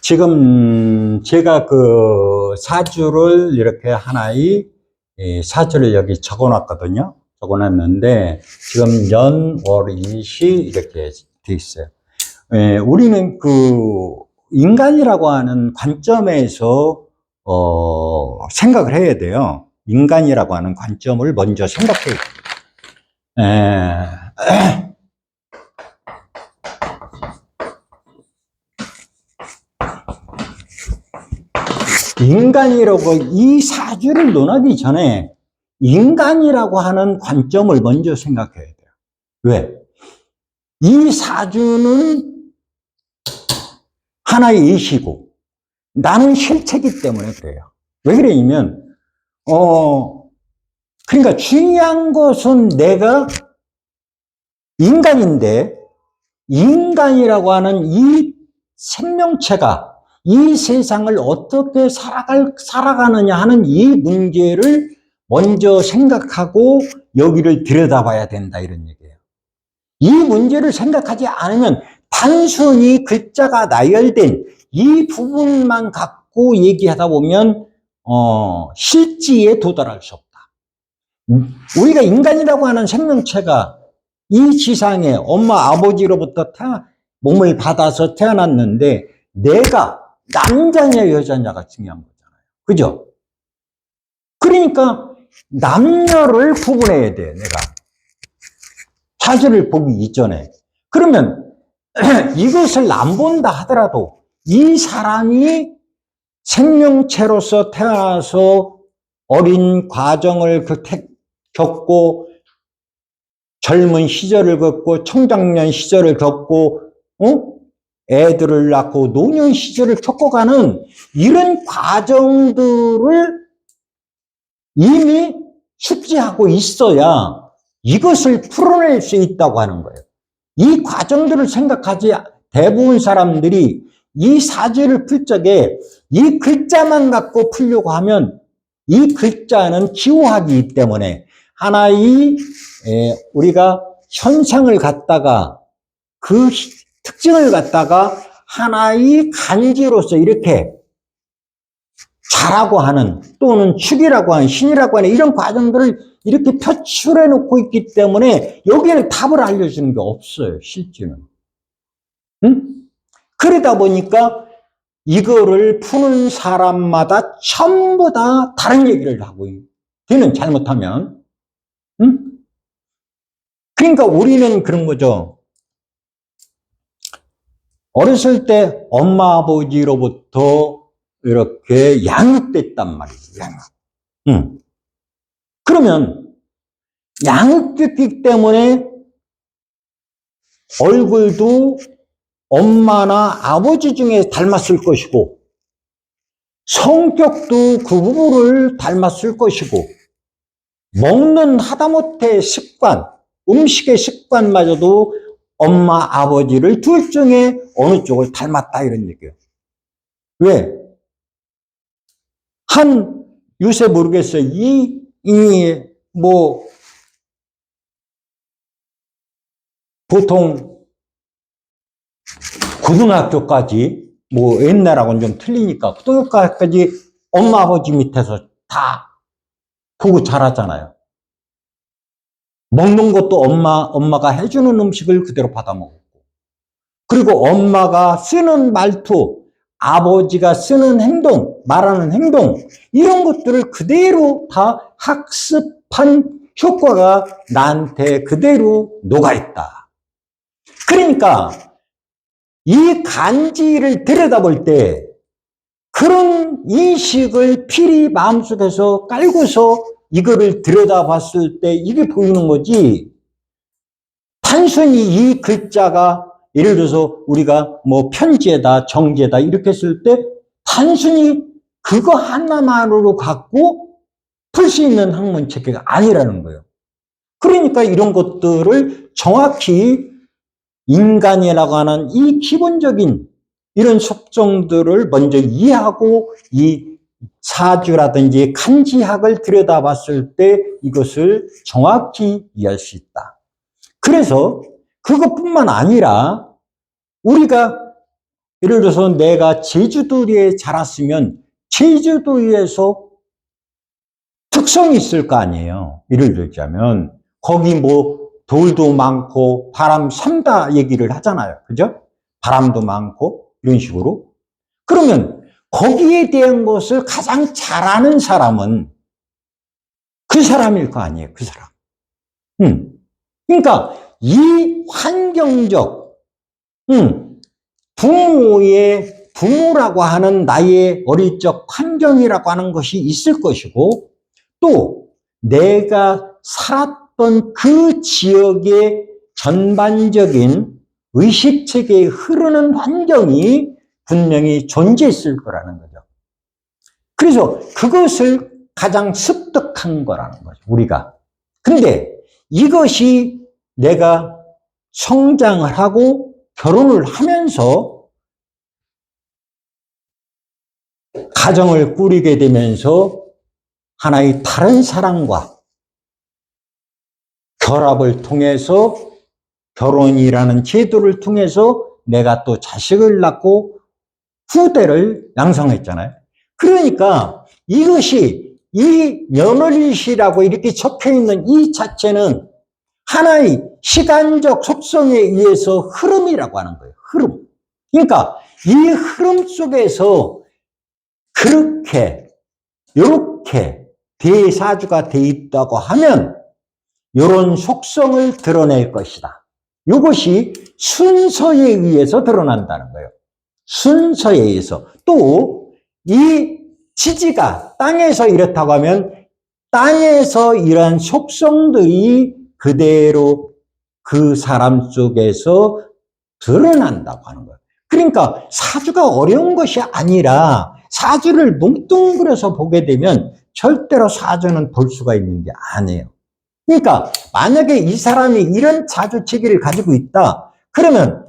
지금 제가 그 사주를 이렇게 하나의 사주를 여기 적어 놨거든요. 적어 놨는데 지금 연, 월, 일시 이렇게 돼 있어요. 우리는 그 인간이라고 하는 관점에서 생각을 해야 돼요. 인간이라고 하는 관점을 먼저 생각해야 돼요. 인간이라고 이 사주를 논하기 전에 인간이라고 하는 관점을 먼저 생각해야 돼요. 왜? 이 사주는 하나의 이시고 나는 실체이기 때문에 그래요. 왜 그러냐면 그러니까 중요한 것은 내가 인간인데 인간이라고 하는 이 생명체가 이 세상을 어떻게 살아가느냐 하는 이 문제를 먼저 생각하고 여기를 들여다봐야 된다 이런 얘기예요. 이 문제를 생각하지 않으면 단순히 글자가 나열된 이 부분만 갖고 얘기하다 보면 실지에 도달할 수 없다. 우리가 인간이라고 하는 생명체가 이 지상에 엄마 아버지로부터 몸을 받아서 태어났는데 내가 남자냐 여자냐가 중요한 거잖아요. 그죠? 그러니까 남녀를 구분해야 돼, 내가. 사주를 보기 이전에. 그러면 이것을 안 본다 하더라도 이 사람이 생명체로서 태어나서 어린 과정을 겪고 젊은 시절을 겪고 청장년 시절을 겪고 애들을 낳고 노년 시절을 겪어가는 이런 과정들을 이미 숙지하고 있어야 이것을 풀어낼 수 있다고 하는 거예요. 이 과정들을 생각하지 대부분 사람들이 이 사주를 풀 적에 이 글자만 갖고 풀려고 하면 이 글자는 기호학이기 때문에 하나의 우리가 현상을 갖다가 그 특징을 갖다가 하나의 간지로서 이렇게 자라고 하는 또는 축이라고 하는 신이라고 하는 이런 과정들을 이렇게 표출해 놓고 있기 때문에 여기에는 답을 알려주는 게 없어요, 실제는. 응? 그러다 보니까 이거를 푸는 사람마다 전부 다 다른 얘기를 하고 되는 잘못하면. 응? 그러니까 우리는 그런 거죠. 어렸을 때 엄마 아버지로부터 이렇게 양육됐단 말이에요. 양육. 응. 그러면 양육됐기 때문에 얼굴도 엄마나 아버지 중에 닮았을 것이고 성격도 그 부부를 닮았을 것이고 먹는 하다못해 습관, 음식의 습관마저도 엄마, 아버지를 둘 중에 어느 쪽을 닮았다 이런 얘기예요. 왜? 요새 모르겠어요. 보통 고등학교까지, 옛날하고는 좀 틀리니까, 고등학교까지 엄마, 아버지 밑에서 다 보고 자라잖아요. 먹는 것도 엄마가 해주는 음식을 그대로 받아 먹고. 그리고 엄마가 쓰는 말투, 아버지가 쓰는 행동, 말하는 행동, 이런 것들을 그대로 다 학습한 효과가 나한테 그대로 녹아있다. 그러니까 이 간지를 들여다볼 때 그런 인식을 필히 마음속에서 깔고서 이거를 들여다봤을 때 이게 보이는 거지. 단순히 이 글자가 예를 들어서 우리가 편지에다 정제다 이렇게 쓸 때 단순히 그거 하나만으로 갖고 풀 수 있는 학문 체계가 아니라는 거예요. 그러니까 이런 것들을 정확히 인간이라고 하는 이 기본적인 이런 속성들을 먼저 이해하고 이 사주라든지 간지학을 들여다봤을 때 이것을 정확히 이해할 수 있다. 그래서 그것뿐만 아니라 우리가 예를 들어서 내가 제주도에 자랐으면 제주도에서 특성이 있을 거 아니에요. 예를 들자면 거기 뭐 돌도 많고 바람 삼다 얘기를 하잖아요. 그죠? 바람도 많고 이런 식으로. 그러면 거기에 대한 것을 가장 잘 아는 사람은 그 사람일 거 아니에요. 그 사람. 그러니까 이 환경적 부모라고 하는 나의 어릴 적 환경이라고 하는 것이 있을 것이고, 또 내가 살았던 그 지역의 전반적인 의식체계에 흐르는 환경이 분명히 존재했을 거라는 거죠. 그래서 그것을 가장 습득한 거라는 거죠, 우리가. 근데 이것이 내가 성장을 하고 결혼을 하면서 가정을 꾸리게 되면서 하나의 다른 사람과 결합을 통해서 결혼이라는 제도를 통해서 내가 또 자식을 낳고 후대를 양성했잖아요. 그러니까 이것이 이 며느리시라고 이렇게 적혀 있는 이 자체는 하나의 시간적 속성에 의해서 흐름이라고 하는 거예요. 흐름. 그러니까 이 흐름 속에서 그렇게 이렇게 대사주가 돼 있다고 하면 이런 속성을 드러낼 것이다. 이것이 순서에 의해서 드러난다는 거예요. 순서에 의해서. 또 이 지지가 땅에서 이렇다고 하면 땅에서 이런 속성들이 그대로 그 사람 속에서 드러난다고 하는 거예요. 그러니까 사주가 어려운 것이 아니라 사주를 뭉뚱그려서 보게 되면 절대로 사주는 볼 수가 있는 게 아니에요. 그러니까 만약에 이 사람이 이런 자주체계를 가지고 있다. 그러면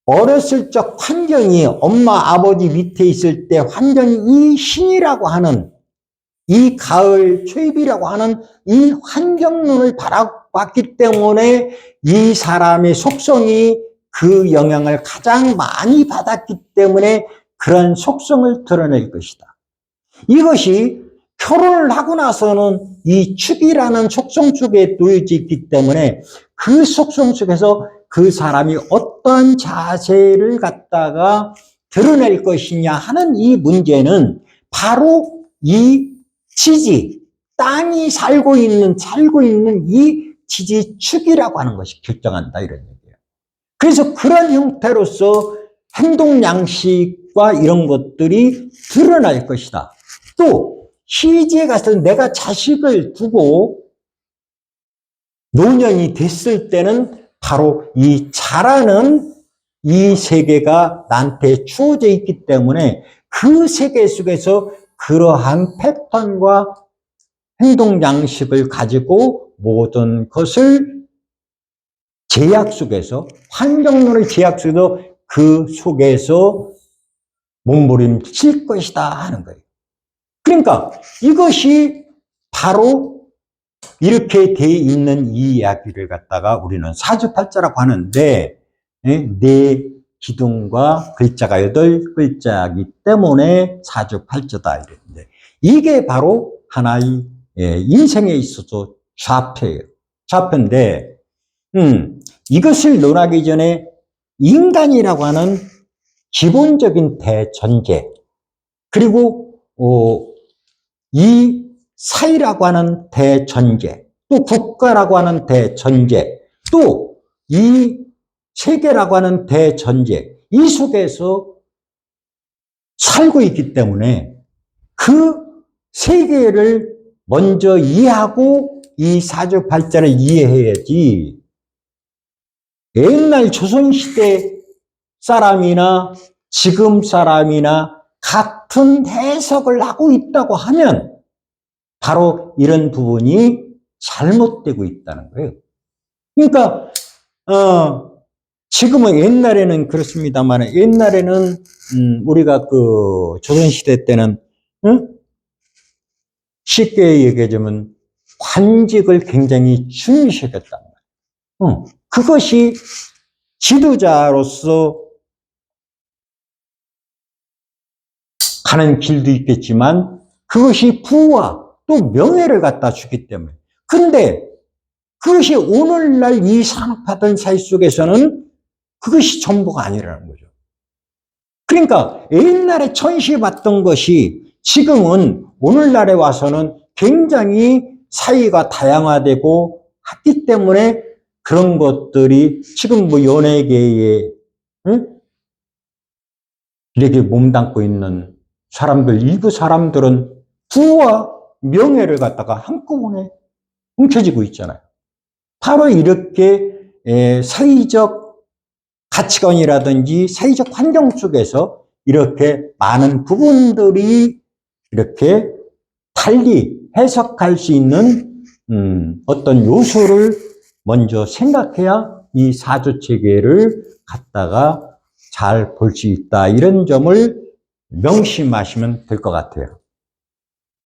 어렸을 적 환경이 엄마 아버지 밑에 있을 때 환경이 이 신이라고 하는 이 가을 초입이라고 하는 이 환경론을 바라봤기 때문에 이 사람의 속성이 그 영향을 가장 많이 받았기 때문에 그런 속성을 드러낼 것이다. 이것이 결혼을 하고 나서는 이 축이라는 속성 속에 놓여져 있기 때문에 그 속성 속에서 그 사람이 어떤 자세를 갖다가 드러낼 것이냐 하는 이 문제는 바로 이 지지, 땅이 살고 있는 이 지지축이라고 하는 것이 결정한다 이런 얘기예요. 그래서 그런 형태로서 행동 양식과 이런 것들이 드러날 것이다. 또 시지에 가서 내가 자식을 두고 노년이 됐을 때는 바로 이 자라는 이 세계가 나한테 주어져 있기 때문에 그 세계 속에서 그러한 패턴과 행동 양식을 가지고 모든 것을 제약 속에서, 환경론의 제약 속에서 그 속에서 몸부림칠 것이다 하는 거예요. 그러니까 이것이 바로 이렇게 돼 있는 이 이야기를 갖다가 우리는 사주팔자라고 하는데, 네 기둥과 글자가 8글자이기 때문에 사주팔자다 이랬는데, 이게 바로 하나의 인생에 있어서 좌표예요. 좌표인데, 이것을 논하기 전에 인간이라고 하는 기본적인 대전제, 그리고 이 사회라고 하는 대전제, 또 국가라고 하는 대전제, 또 이 세계라고 하는 대전제, 이 속에서 살고 있기 때문에 그 세계를 먼저 이해하고 이 사주팔자를 이해해야지, 옛날 조선시대 사람이나 지금 사람이나 같은 해석을 하고 있다고 하면 바로 이런 부분이 잘못되고 있다는 거예요. 그러니까 지금은, 옛날에는 그렇습니다만, 옛날에는 우리가 그 조선시대 때는 쉽게 얘기하자면 관직을 굉장히 중시했단 말이에요. 그것이 지도자로서 가는 길도 있겠지만 그것이 부와 또 명예를 갖다 주기 때문에. 근데 그것이 오늘날 이 산업화된 사회 속에서는 그것이 전부가 아니라는 거죠. 그러니까 옛날에 천시받던 것이 지금은 오늘날에 와서는 굉장히 사회가 다양화되고 했기 때문에 그런 것들이 지금 뭐 연예계에 이렇게 몸담고 있는 사람들, 일부 사람들은 부와 명예를 갖다가 한꺼번에 훔쳐지고 있잖아요. 바로 이렇게 사회적 가치관이라든지 사회적 환경 속에서 이렇게 많은 부분들이 이렇게 달리 해석할 수 있는 어떤 요소를 먼저 생각해야 이 사주체계를 갖다가 잘 볼 수 있다. 이런 점을 명심하시면 될 것 같아요.